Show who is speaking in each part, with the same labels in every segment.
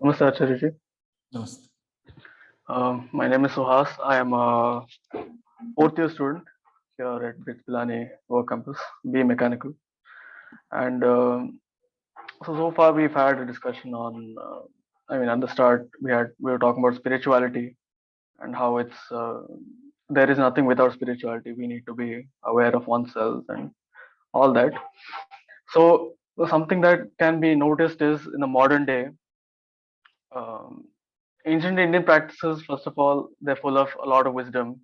Speaker 1: Namaste, Acharya.
Speaker 2: Namaste.
Speaker 1: My name is Suhas. I am a fourth year student here at BITS Pilani Work Campus, B Mechanical. And so far we've had a discussion on, at the start we were talking about spirituality and how there is nothing without spirituality. We need to be aware of oneself and all that. So something that can be noticed is in the modern day, um, ancient Indian practices, first of all, they're full of a lot of wisdom.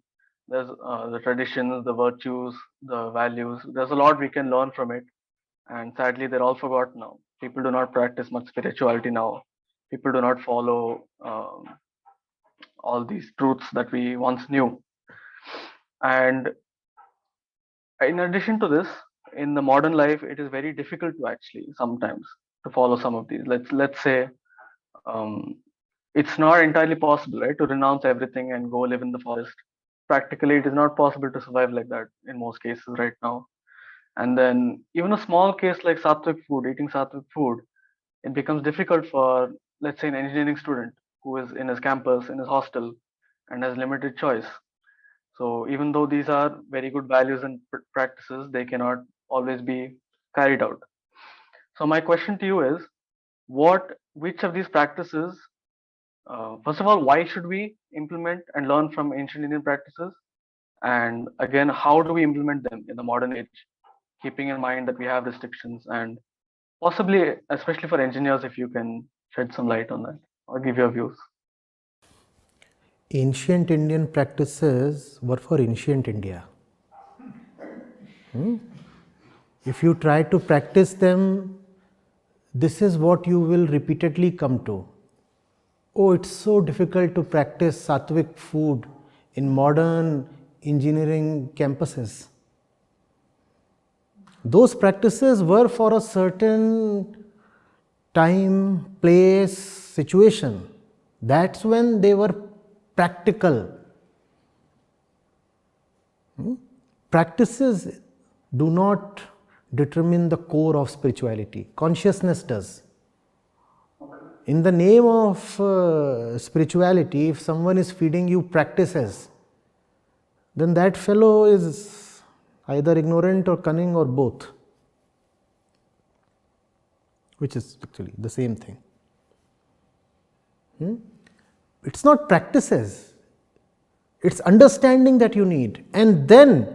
Speaker 1: There's the traditions, the virtues, the values. There's a lot we can learn from it. And sadly, they're all forgotten now. People do not practice much spirituality now. People do not follow all these truths that we once knew. And in addition to this, in the modern life, it is very difficult to actually sometimes to follow some of these. Let's say um, it's not entirely possible, right, to renounce everything and go live in the forest. Practically, it is not possible to survive like that in most cases right now. And then, even a small case like sattvic food, eating sattvic food, it becomes difficult for, let's say, an engineering student who is in his campus, in his hostel, and has limited choice. So, even though these are very good values and practices, they cannot always be carried out. So, my question to you is, which of these practices first of all, why should we implement and learn from ancient Indian practices? And again, how do we implement them in the modern age, keeping in mind that we have restrictions and possibly, especially for engineers, if you can shed some light on that or give your views.
Speaker 2: Ancient Indian practices were for ancient India. If you try to practice them, this is what you will repeatedly come to. Oh, it's so difficult to practice sattvic food in modern engineering campuses. Those practices were for a certain time, place, situation. That's when they were practical. Practices do not determine the core of spirituality. Consciousness does. In the name of spirituality, if someone is feeding you practices, then that fellow is either ignorant or cunning or both, which is actually the same thing. It's not practices, it's understanding that you need. And then,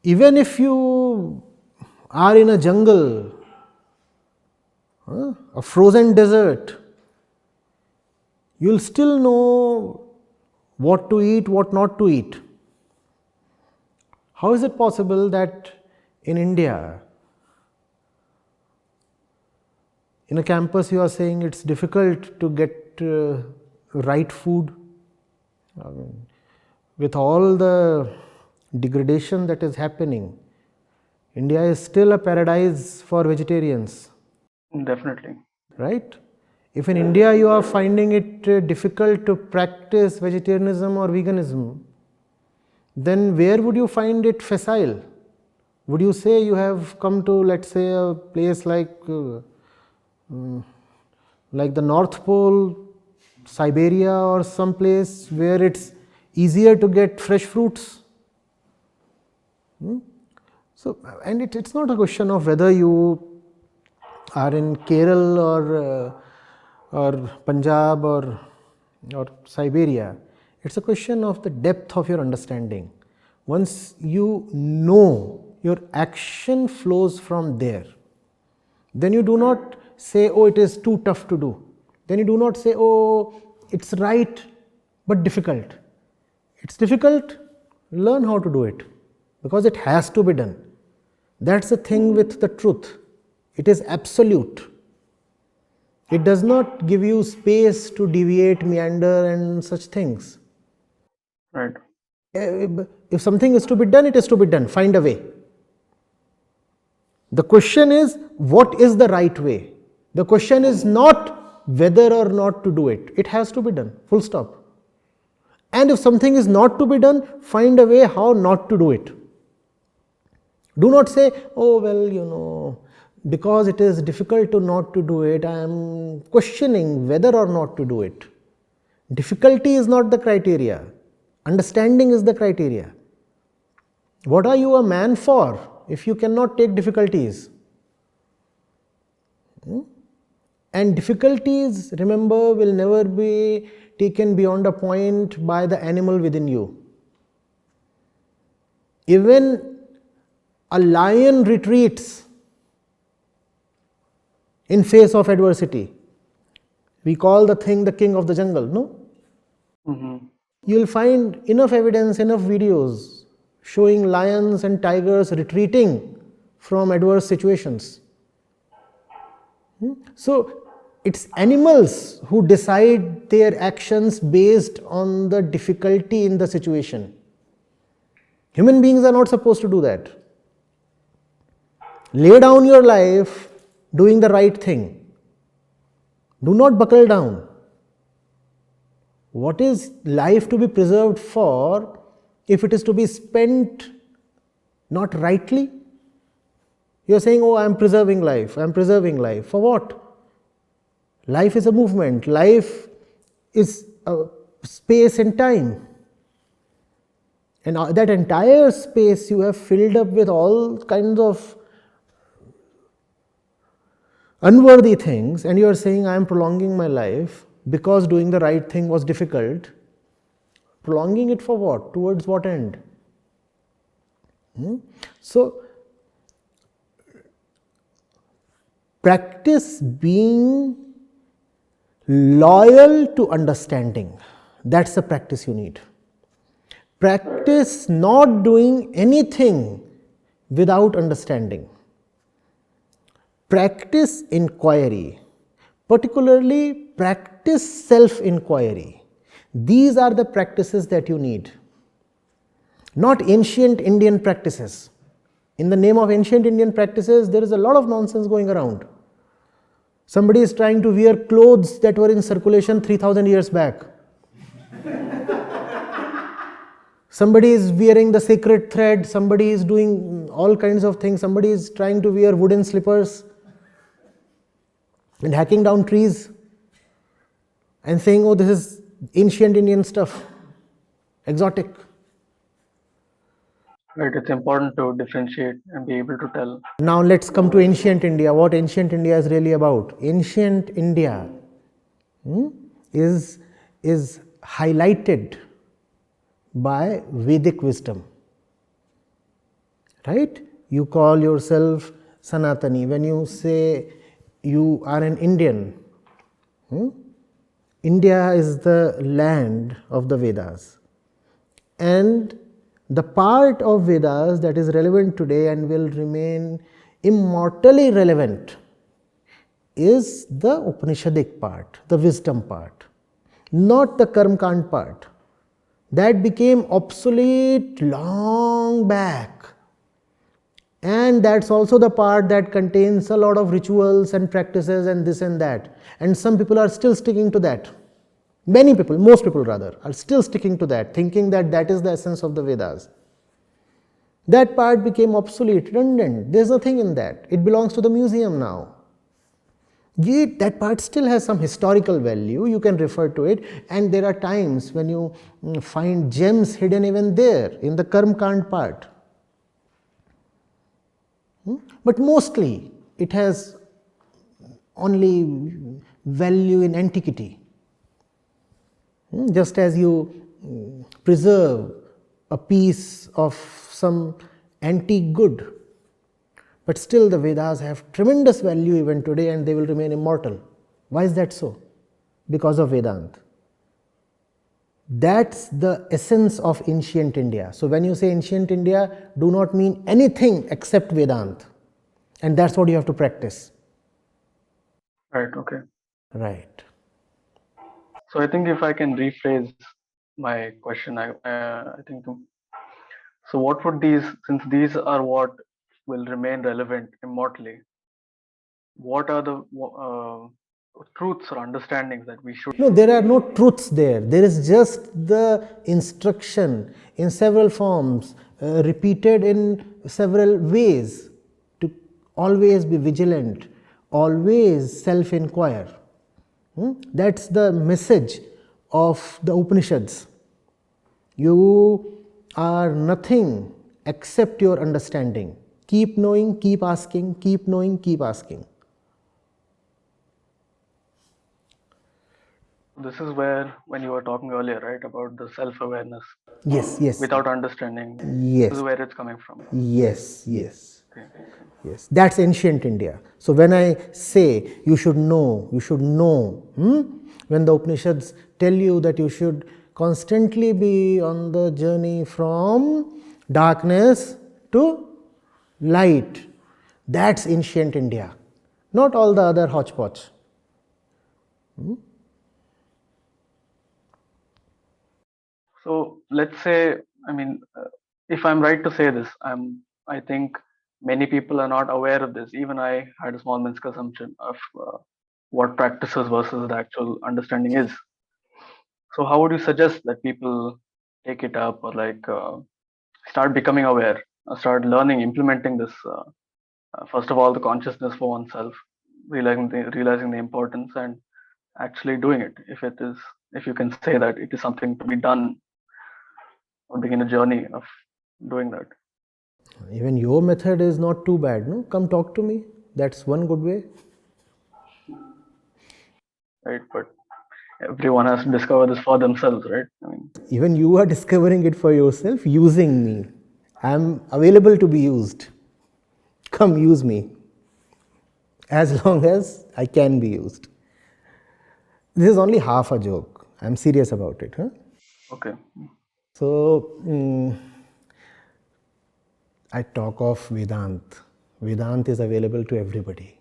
Speaker 2: even if you are in a jungle, a frozen desert, you'll still know what to eat, what not to eat. How is it possible that in India, in a campus you are saying it's difficult to get right food? With all the degradation that is happening, India is still a paradise for vegetarians.
Speaker 1: Definitely.
Speaker 2: Right? If in India you are finding it difficult to practice vegetarianism or veganism, then where would you find it facile? Would you say you have come to, let's say, a place like the North Pole, Siberia, or some place where it's easier to get fresh fruits? So, and it's not a question of whether you are in Kerala or Punjab or Siberia. It's a question of the depth of your understanding. Once you know, your action flows from there. Then you do not say, oh, it is too tough to do. Then you do not say, oh, it's right but difficult. It's difficult, learn how to do it, because it has to be done. That's the thing with the truth. It is absolute. It does not give you space to deviate, meander, and such things.
Speaker 1: Right.
Speaker 2: If something is to be done, it is to be done. Find a way. The question is, what is the right way? The question is not whether or not to do it. It has to be done. Full stop. And if something is not to be done, find a way how not to do it. Do not say, oh, well, because it is difficult to not to do it, I am questioning whether or not to do it. Difficulty is not the criteria. Understanding is the criteria. What are you a man for if you cannot take difficulties? And difficulties, remember, will never be taken beyond a point by the animal within you. Even a lion retreats in face of adversity. We call the thing the king of the jungle, no?
Speaker 1: Mm-hmm.
Speaker 2: You will find enough evidence, enough videos showing lions and tigers retreating from adverse situations. So, it's animals who decide their actions based on the difficulty in the situation. Human beings are not supposed to do that. Lay down your life doing the right thing. Do not buckle down. What is life to be preserved for if it is to be spent not rightly? You are saying, oh, I am preserving life, I am preserving life. For what? Life is a movement, life is a space and time. And that entire space you have filled up with all kinds of unworthy things, and you are saying, I am prolonging my life because doing the right thing was difficult. Prolonging it for what? Towards what end? So, practice being loyal to understanding. That's the practice you need. Practice not doing anything without understanding. Practice inquiry, particularly practice self-inquiry. These are the practices that you need. Not ancient Indian practices. In the name of ancient Indian practices, there is a lot of nonsense going around. Somebody is trying to wear clothes that were in circulation 3000 years back. Somebody is wearing the sacred thread, somebody is doing all kinds of things, somebody is trying to wear wooden slippers and hacking down trees and saying, oh, this is ancient Indian stuff, exotic.
Speaker 1: Right, it's important to differentiate and be able to tell.
Speaker 2: Now let's come to ancient India. What ancient India is really about? Ancient India is highlighted by Vedic wisdom. Right? You call yourself Sanatani. When you say you are an Indian, India is the land of the Vedas. And the part of Vedas that is relevant today and will remain immortally relevant is the Upanishadic part, the wisdom part, not the Karmakand part. That became obsolete long back. And that's also the part that contains a lot of rituals and practices and this and that. And some people are still sticking to that. Many people, most people rather, are still sticking to that, thinking that that is the essence of the Vedas. That part became obsolete, redundant. There's nothing in that. It belongs to the museum now. Yet that part still has some historical value, you can refer to it, and there are times when you find gems hidden even there in the Karmakand part. But mostly it has only value in antiquity. Just as you preserve a piece of some antique good, but still the Vedas have tremendous value even today and they will remain immortal. Why is that so? Because of Vedanta. That's the essence of ancient India. So when you say ancient India, do not mean anything except Vedanta. And that's what you have to practice.
Speaker 1: Right, okay.
Speaker 2: Right.
Speaker 1: So I think if I can rephrase my question, I think, so what would these, since these are what will remain relevant immortally, what are the truths or understandings that we should?
Speaker 2: No, there are no truths there. There is just the instruction in several forms, repeated in several ways to always be vigilant, always self-inquire. That's the message of the Upanishads. You are nothing except your understanding. Keep knowing, keep asking, keep knowing, keep asking.
Speaker 1: This is where, when you were talking earlier, right, about the self-awareness,
Speaker 2: Yes, yes.
Speaker 1: without understanding, this
Speaker 2: Yes.
Speaker 1: is where it's coming from.
Speaker 2: Yes, yes.
Speaker 1: Okay, okay.
Speaker 2: Yes, that's ancient India. So when I say you should know, when the Upanishads tell you that you should constantly be on the journey from darkness to light, that's ancient India, not all the other hodgepodge.
Speaker 1: So let's say, if I'm right to say this, I think many people are not aware of this. Even I had a small misconception of what practices versus the actual understanding is. So how would you suggest that people take it up, or like start becoming aware, start learning, implementing this? First of all, the consciousness for oneself, realizing the importance, and actually doing it. If you can say that it is something to be done, or begin a journey of doing that.
Speaker 2: Even your method is not too bad, no? Come talk to me. That's one good way.
Speaker 1: Right, but everyone has to discover this for themselves, right?
Speaker 2: Even you are discovering it for yourself using me. I am available to be used. Come use me. As long as I can be used. This is only half a joke. I am serious about it.
Speaker 1: Okay.
Speaker 2: So, I talk of Vedant. Vedant is available to everybody.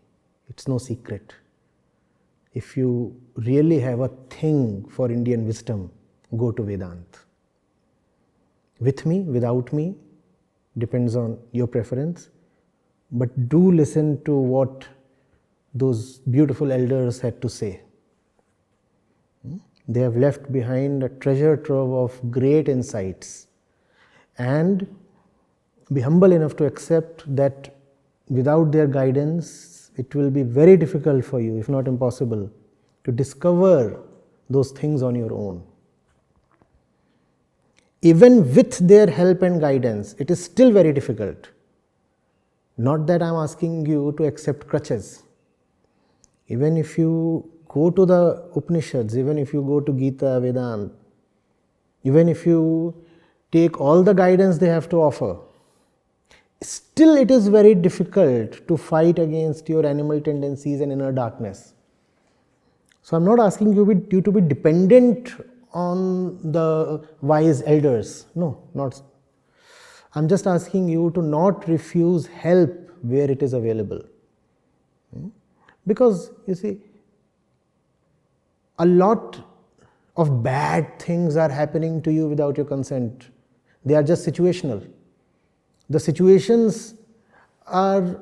Speaker 2: It's no secret. If you really have a thing for Indian wisdom, go to Vedant. With me, without me, depends on your preference. But do listen to what those beautiful elders had to say. They have left behind a treasure trove of great insights. And be humble enough to accept that without their guidance, it will be very difficult for you, if not impossible, to discover those things on your own. Even with their help and guidance, it is still very difficult. Not that I am asking you to accept crutches. Even if you go to the Upanishads, even if you go to Gita, Vedanta, even if you take all the guidance they have to offer, still it is very difficult to fight against your animal tendencies and inner darkness. So I am not asking you to be dependent on the wise elders. No, not. I am just asking you to not refuse help where it is available. Because you see, a lot of bad things are happening to you without your consent. They are just situational. The situations are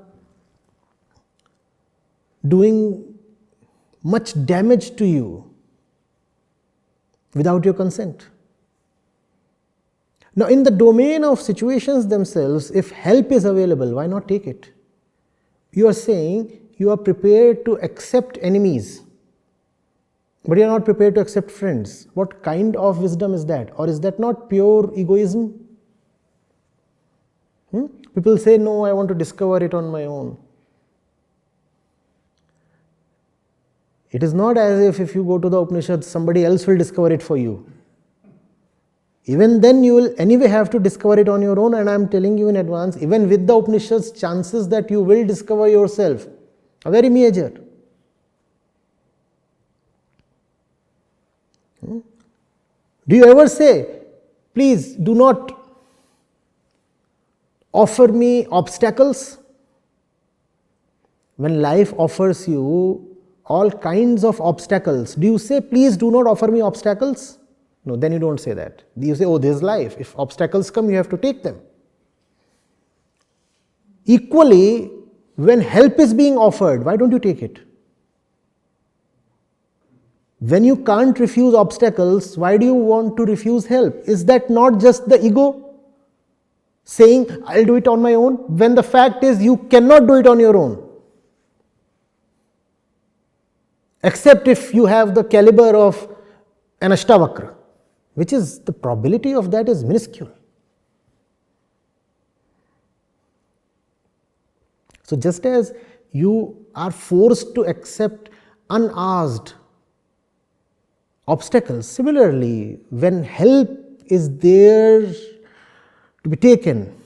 Speaker 2: doing much damage to you without your consent. Now, in the domain of situations themselves, if help is available, why not take it? You are saying you are prepared to accept enemies, but you are not prepared to accept friends. What kind of wisdom is that? Or is that not pure egoism? People say, no, I want to discover it on my own. It is not as if you go to the Upanishads, somebody else will discover it for you. Even then, you will anyway have to discover it on your own, and I am telling you in advance, even with the Upanishads, chances that you will discover yourself are very major. Do you ever say, please do not offer me obstacles? When life offers you all kinds of obstacles, do you say, please do not offer me obstacles? No, then you don't say that. You say, oh, this is life. If obstacles come, you have to take them. Equally, when help is being offered, why don't you take it? When you can't refuse obstacles, why do you want to refuse help? Is that not just the ego? saying, I'll do it on my own, when the fact is you cannot do it on your own. Except if you have the caliber of an Ashtavakra, which is the probability of that is minuscule. So just as you are forced to accept unasked obstacles, similarly, when help is there to be taken,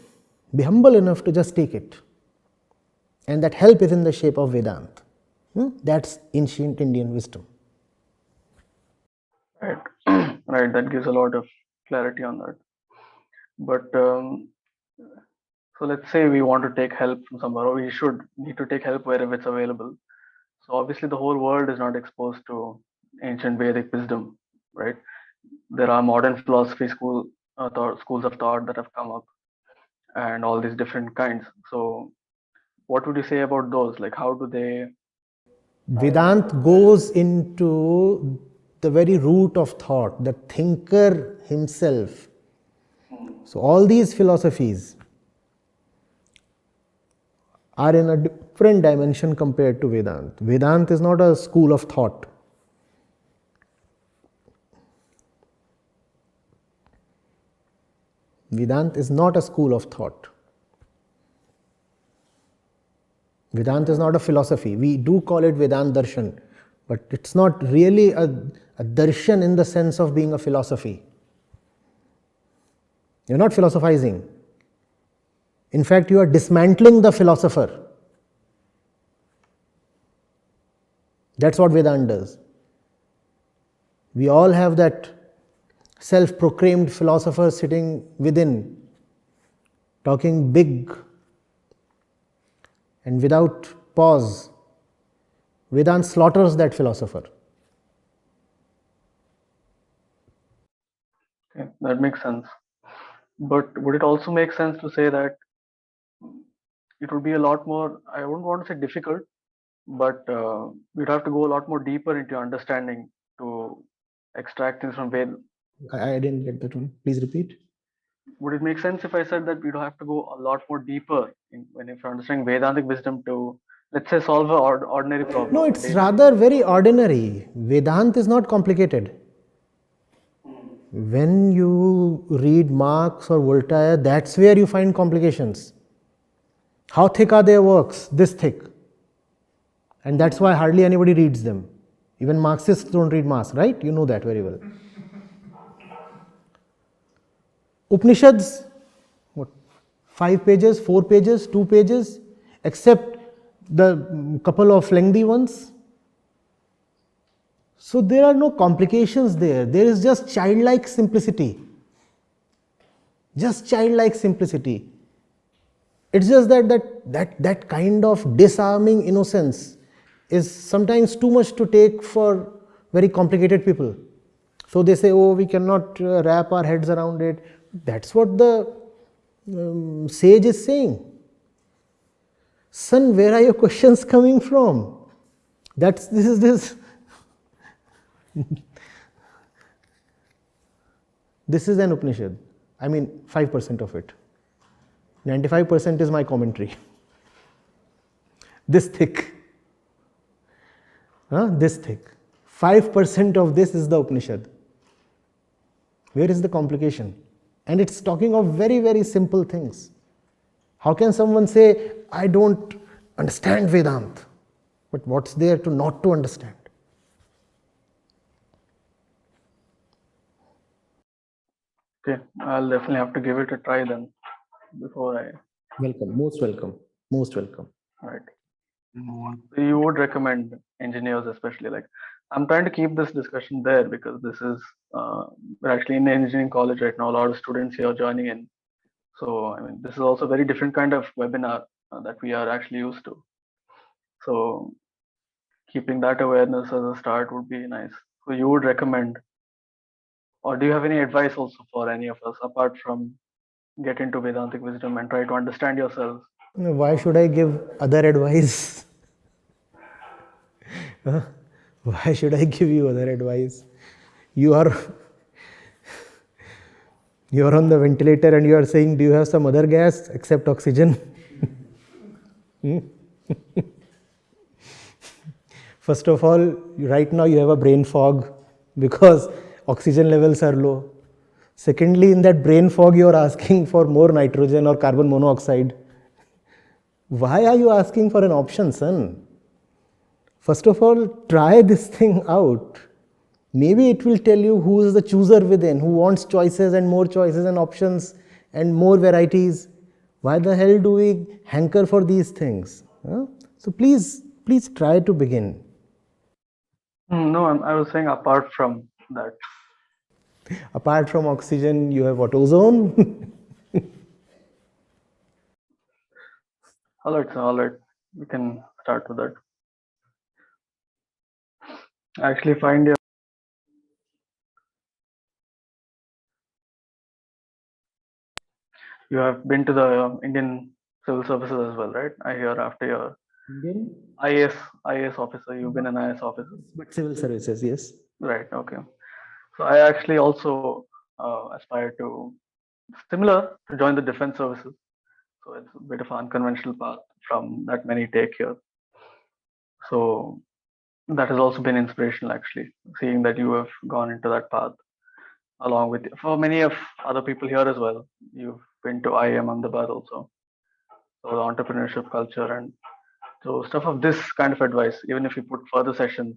Speaker 2: be humble enough to just take it. And that help is in the shape of Vedanta. That's ancient Indian wisdom.
Speaker 1: Right. Right. That gives a lot of clarity on that. But so let's say we want to take help from somewhere, or we should need to take help wherever it's available. So obviously, the whole world is not exposed to ancient Vedic wisdom, right? There are modern philosophy schools of thought that have come up, and all these different kinds. So, what would you say about those? Like, how do they?
Speaker 2: Vedanta goes into the very root of thought, the thinker himself. So, all these philosophies are in a different dimension compared to Vedanta. Vedanta is not a school of thought. Vedanta is not a school of thought. Vedanta is not a philosophy. We do call it Vedanta Darshan, but it's not really a darshan in the sense of being a philosophy. You're not philosophizing. In fact, you are dismantling the philosopher. That's what Vedanta does. We all have that self-proclaimed philosopher sitting within, talking big and without pause. Vedanta slaughters that philosopher.
Speaker 1: Okay, that makes sense. But would it also make sense to say that it would be a lot more? I wouldn't want to say difficult, but we'd have to go a lot more deeper into understanding to extract things from Ved.
Speaker 2: I didn't get that one. Please repeat.
Speaker 1: Would it make sense if I said that we'd have to go a lot more deeper when if you're understanding Vedantic wisdom to, let's say, solve an ordinary problem?
Speaker 2: No,
Speaker 1: A
Speaker 2: it's
Speaker 1: daily.
Speaker 2: rather very ordinary. Vedanta is not complicated. When you read Marx or Voltaire, that's where you find complications. How thick are their works? This thick. And that's why hardly anybody reads them. Even Marxists don't read Marx, right? You know that very well. Upanishads, what, 5 pages, 4 pages, 2 pages, except the couple of lengthy ones. So there are no complications there. There is just childlike simplicity. Just childlike simplicity. It's just that kind of disarming innocence is sometimes too much to take for very complicated people. So they say, oh, we cannot wrap our heads around it. That's what the sage is saying. Son, where are your questions coming from? This is an Upanishad. I mean, 5% of it. 95% is my commentary. This thick. This thick. 5% of this is the Upanishad. Where is the complication? And it's talking of very, very simple things. How can someone say, I don't understand Vedanta? But what's there to not to understand?
Speaker 1: Okay, I'll definitely have to give it a try then before I.
Speaker 2: Welcome, most welcome, most welcome.
Speaker 1: All right. So you would recommend engineers, especially like I'm trying to keep this discussion there because this is we're actually in engineering college right now. A lot of students here joining in. So I mean, this is also a very different kind of webinar that we are actually used to. So keeping that awareness as a start would be nice. So you would recommend, or do you have any advice also for any of us apart from get into Vedantic wisdom and try to understand yourselves?
Speaker 2: Why should I give other advice? Why should I give you other advice? You You are on the ventilator and you are saying, do you have some other gas except oxygen? First of all, right now you have a brain fog because oxygen levels are low. Secondly, in that brain fog, you are asking for more nitrogen or carbon monoxide. Why are you asking for an option, son? First of all, try this thing out. Maybe it will tell you who is the chooser within, who wants choices and more choices and options and more varieties. Why the hell do we hanker for these things? Huh? So please try to begin.
Speaker 1: No, I was saying apart from that.
Speaker 2: Apart from oxygen, you have what, ozone?
Speaker 1: All right. We can start with that. I actually find you have been to the Indian civil services as well, right? I hear after your
Speaker 2: Indian?
Speaker 1: IAS officer, you've been an IAS officer.
Speaker 2: But civil services, yes.
Speaker 1: Right, okay. So I actually also aspire to similar to join the defense services. So it's a bit of an unconventional path from that many take here. So that has also been inspirational actually, seeing that you have gone into that path along with for many of other people here as well. You've been to IIM Ahmedabad also. So the entrepreneurship culture and so stuff of this kind of advice, even if you put further sessions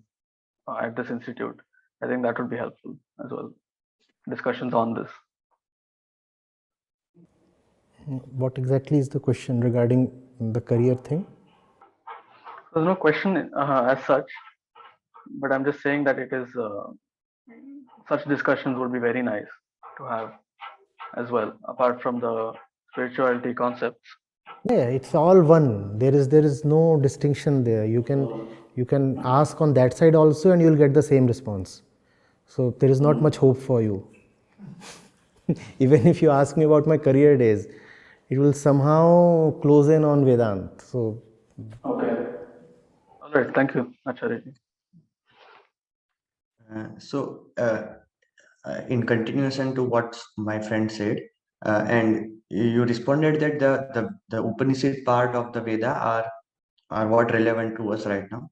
Speaker 1: at this institute, I think that would be helpful as well. Discussions on this.
Speaker 2: What exactly is the question regarding the career thing?
Speaker 1: There's no question as such, but I'm just saying that it is such discussions would be very nice to have as well, apart from the spirituality concepts.
Speaker 2: Yeah, it's all one. There is no distinction there. You can ask on that side also and you'll get the same response. So there is not much hope for you. Even if you ask me about my career days, it will somehow close in on Vedant. So
Speaker 1: Okay. All right. Thank you, Acharya.
Speaker 3: In continuation to what my friend said, and you responded that the Upanishad part of the Veda are what relevant to us right now,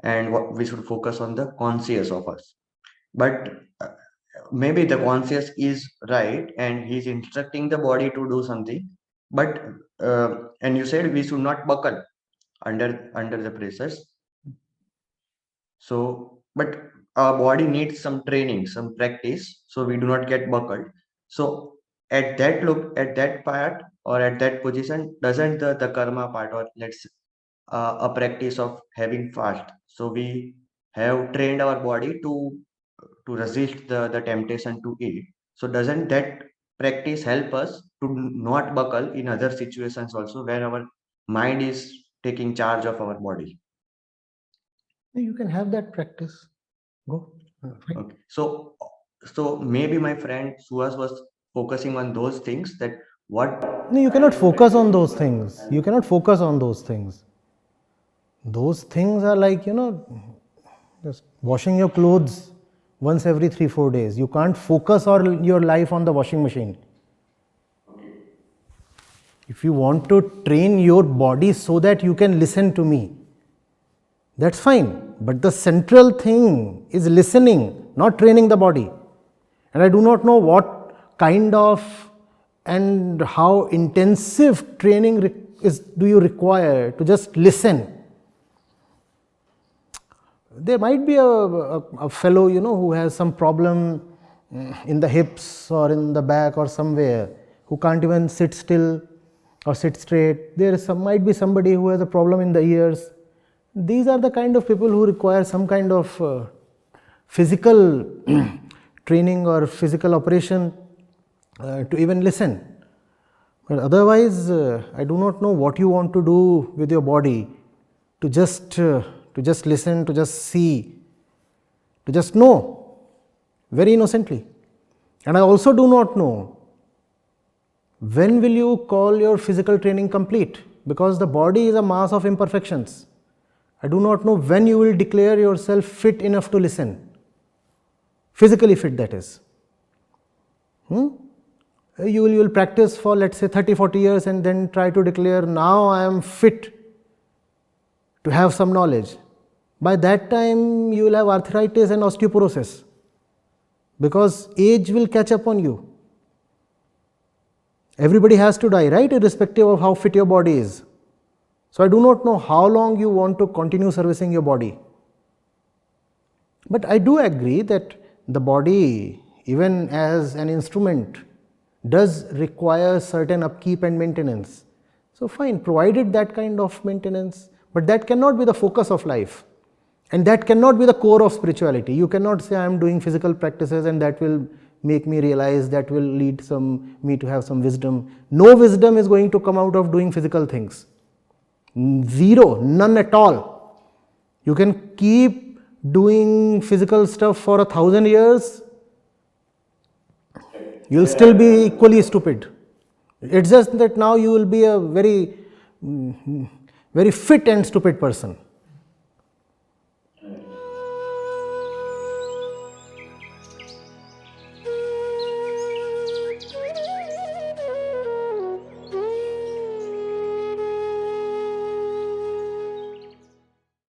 Speaker 3: and what we should focus on the conscious of us. But maybe the conscious is right, and he's instructing the body to do something. But and you said we should not buckle under the pressures. So, but our body needs some training, some practice, so we do not get buckled. So, at that part, or at that position, doesn't the karma part, or let's a practice of having fast. So we have trained our body to resist the temptation to eat. So doesn't that practice help us to not buckle in other situations also, where our mind is taking charge of our body?
Speaker 2: you can have that practice. Go. Fine.
Speaker 3: Okay. So maybe my friend Suhas was focusing on those things, that what.
Speaker 2: No, you cannot focus on those things. You cannot focus on those things. Those things are like, just washing your clothes once every 3-4 days. You can't focus on your life on the washing machine. If you want to train your body so that you can listen to me, that's fine. But the central thing is listening, not training the body. And I do not know what kind of and how intensive training do you require to just listen. There might be a fellow, who has some problem in the hips or in the back or somewhere, who can't even sit still or sit straight. Might be somebody who has a problem in the ears. These are the kind of people who require some kind of physical training or physical operation to even listen. But otherwise, I do not know what you want to do with your body to just listen, to just see, to just know very innocently. And I also do not know when will you call your physical training complete, because the body is a mass of imperfections. I do not know when you will declare yourself fit enough to listen, physically fit, that is. you will practice for, let's say, 30-40 years and then try to declare, now I am fit to have some knowledge. By that time you will have arthritis and osteoporosis, because age will catch up on you. Everybody has to die, right, irrespective of how fit your body is. So I do not know how long you want to continue servicing your body. But I do agree that the body, even as an instrument, does require certain upkeep and maintenance. So fine, provided that kind of maintenance, but that cannot be the focus of life. And that cannot be the core of spirituality. You cannot say I am doing physical practices and that will make me realize, that will lead me to have some wisdom. No wisdom is going to come out of doing physical things. Zero, none at all. You can keep doing physical stuff for 1,000 years, you will still be equally stupid. It's just that now you will be a very fit and stupid person.